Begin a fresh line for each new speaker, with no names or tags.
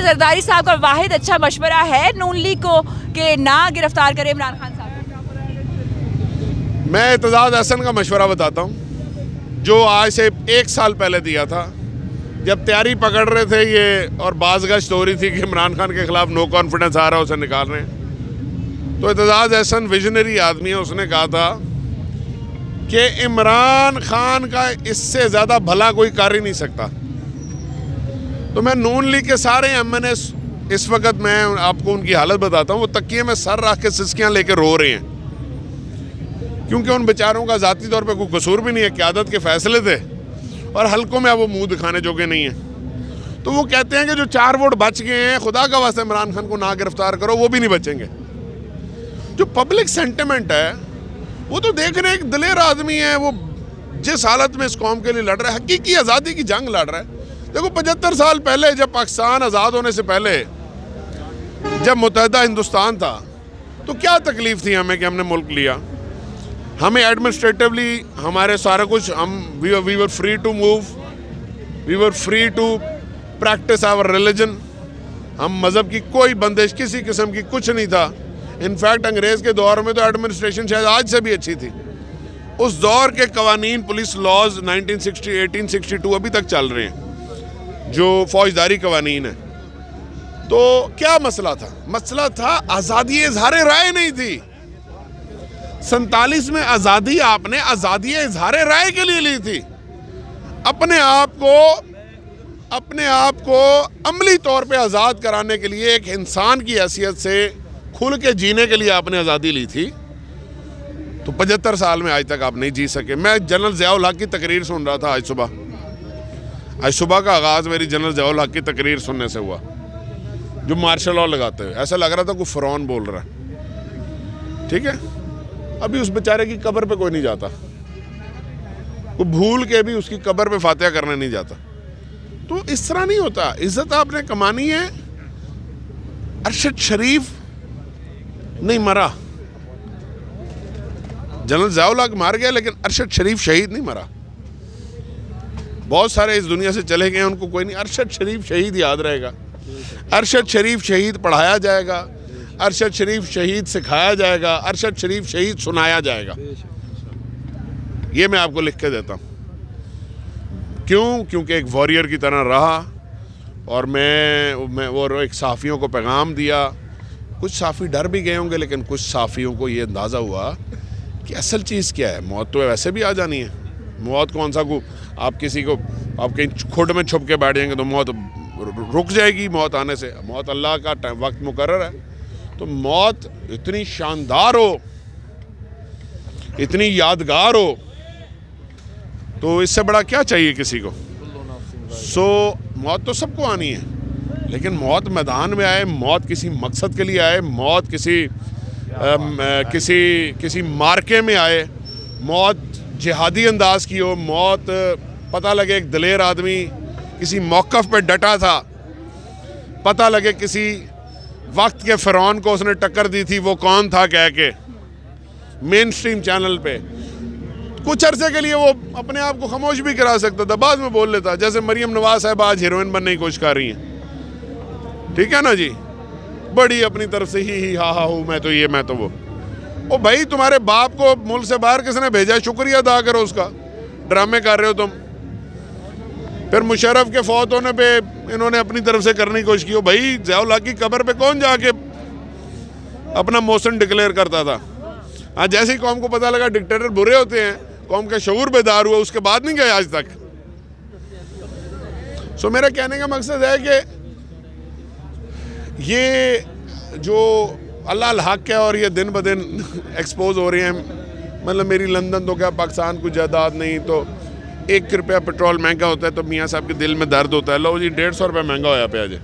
जरदारी साहब का वाहिद अच्छा मशवरा है नून लीग को कि ना गिरफ्तार करे इमरान खान साहब?
मैं एतजाज़ अहसन का मशवरा बताता हूँ, जो आज से 1 साल पहले दिया था, जब तैयारी पकड़ रहे थे ये और बाज़गश्त हो रही थी कि इमरान खान के ख़िलाफ़ नो कॉन्फिडेंस आ रहा है, उसे निकाल रहे हैं। तो एतजाज़ अहसन विजनरी आदमी है, उसने कहा था कि इमरान खान का इससे ज़्यादा भला कोई कर ही नहीं सकता। तो मैं नून लीग के सारे MNS इस वक्त, मैं आपको उनकी हालत बताता हूँ, वो तकिए में सर रख के सिसकियाँ लेकर रो रहे हैं, क्योंकि उन बेचारों का ज़ाती तौर पे कोई कसूर भी नहीं है, क़यादत के फ़ैसले थे और हल्कों में अब वो मुंह दिखाने जोगे नहीं हैं। तो वो कहते हैं कि जो 4 वोट बच गए हैं, खुदा का वास्ते इमरान खान को ना गिरफ्तार करो, वो भी नहीं बचेंगे। जो पब्लिक सेंटिमेंट है वो तो देख रहे हैं, एक दिलेर आदमी है, वो जिस हालत में इस कौम के लिए लड़ रहा है, हकीकी आज़ादी की जंग लड़ रहा है। देखो 75 साल पहले जब पाकिस्तान आज़ाद होने से पहले जब मुत्तहिदा हिंदुस्तान था, तो क्या तकलीफ़ थी हमें कि हमने मुल्क लिया। हमें एडमिनिस्ट्रेटिवली हमारे सारा कुछ, हम we were free to move, we were free to practice our religion. हम मज़हब की कोई बंदिश किसी किस्म की कुछ नहीं था। इनफैक्ट अंग्रेज़ के दौर में तो एडमिनिस्ट्रेशन शायद आज से भी अच्छी थी। उस दौर के कवानीन, पुलिस लॉज 1960 1862 अभी तक चल रहे हैं, जो फौजदारी कवानीन है। तो क्या मसला था? मसला था आज़ादी इज़हार राय नहीं थी। 47 में आज़ादी आपने आज़ादी इज़हार राय के लिए ली थी। अपने आप को अमली तौर पे आज़ाद कराने के लिए, एक इंसान की हैसियत से खुल के जीने के लिए आपने आज़ादी ली थी। तो 75 साल में आज तक आप नहीं जी सके। मैं जनरल ज़ियाउल हक की तकरीर सुन रहा था आज सुबह का आगाज़ मेरी जनरल ज़ियाउल हक की तकरीर सुनने से हुआ, जो मार्शल लॉ लगाते हुए। ऐसा लग रहा था कोई फ़िरौन बोल रहा है, ठीक है। अभी उस बेचारे की कब्र पे कोई नहीं जाता, कोई भूल के भी उसकी कब्र पे फातिहा करने नहीं जाता। तो इस तरह नहीं होता। इज्जत आपने कमानी है। अरशद शरीफ नहीं मरा, जनरल ज़ियाउल हक मार गया, लेकिन अरशद शरीफ शहीद नहीं मरा। बहुत सारे इस दुनिया से चले गए, उनको कोई नहीं। अरशद शरीफ शहीद याद रहेगा, अरशद शरीफ शहीद पढ़ाया जाएगा, अरशद शरीफ शहीद सिखाया जाएगा, अरशद शरीफ शहीद सुनाया जाएगा। ये मैं आपको लिख के देता हूँ। क्यों? क्योंकि एक वॉरियर की तरह रहा, और मैं वो एक साफ़ियों को पैगाम दिया। कुछ साफ़ी डर भी गए होंगे, लेकिन कुछ साफ़ियों को ये अंदाज़ा हुआ कि असल चीज़ क्या है। मौत तो वैसे भी आ जानी है। मौत कौन सा को आप किसी को आप कहीं खुड में छुप के बैठ जाएंगे तो मौत रुक जाएगी मौत आने से। मौत अल्लाह का वक्त मुकर्रर है। तो मौत इतनी शानदार हो, इतनी यादगार हो, तो इससे बड़ा क्या चाहिए किसी को। मौत तो सबको आनी है, लेकिन मौत मैदान में आए, मौत किसी मकसद के लिए आए, मौत किसी मार्के में आए, मौत जिहादी अंदाज की हो, मौत पता लगे एक दिलेर आदमी किसी मौक़िफ़ पे डटा था, पता लगे किसी वक्त के फ़िरौन को उसने टक्कर दी थी, वो कौन था कह के मेन स्ट्रीम चैनल पे। कुछ अरसे के लिए वो अपने आप को खामोश भी करा सकता था, बाद में बोल लेता। जैसे मरियम नवाज साहब आज हीरोइन बनने की कोशिश कर रही हैं, ठीक है ना जी, बड़ी अपनी तरफ से ही हा हूँ, मैं तो ये, मैं तो वो। ओ भाई, तुम्हारे बाप को मुल्क से बाहर किसने भेजा? शुक्रिया अदा करो उसका। ड्रामे कर रहे हो तुम। फिर मुशर्रफ के फौत होने पे इन्होंने अपनी तरफ से करने की कोशिश की। भाई, ज़ियाउल हक की कब्र पे कौन जाके अपना मोशन डिक्लेयर करता था? आज जैसे ही कौम को पता लगा डिक्टेटर बुरे होते हैं, कौम का शऊर बेदार हुआ, उसके बाद नहीं गए आज तक। मेरा कहने का मकसद है कि ये जो अल्लाह हक है और ये दिन ब दिन एक्सपोज हो रहे हैं। मतलब मेरी लंदन तो क्या, पाकिस्तान को जायदाद नहीं, तो 1 रुपया पेट्रोल महंगा होता है तो मियाँ साहब के दिल में दर्द होता है। लो जी, 150 रुपये महंगा होया पे आज।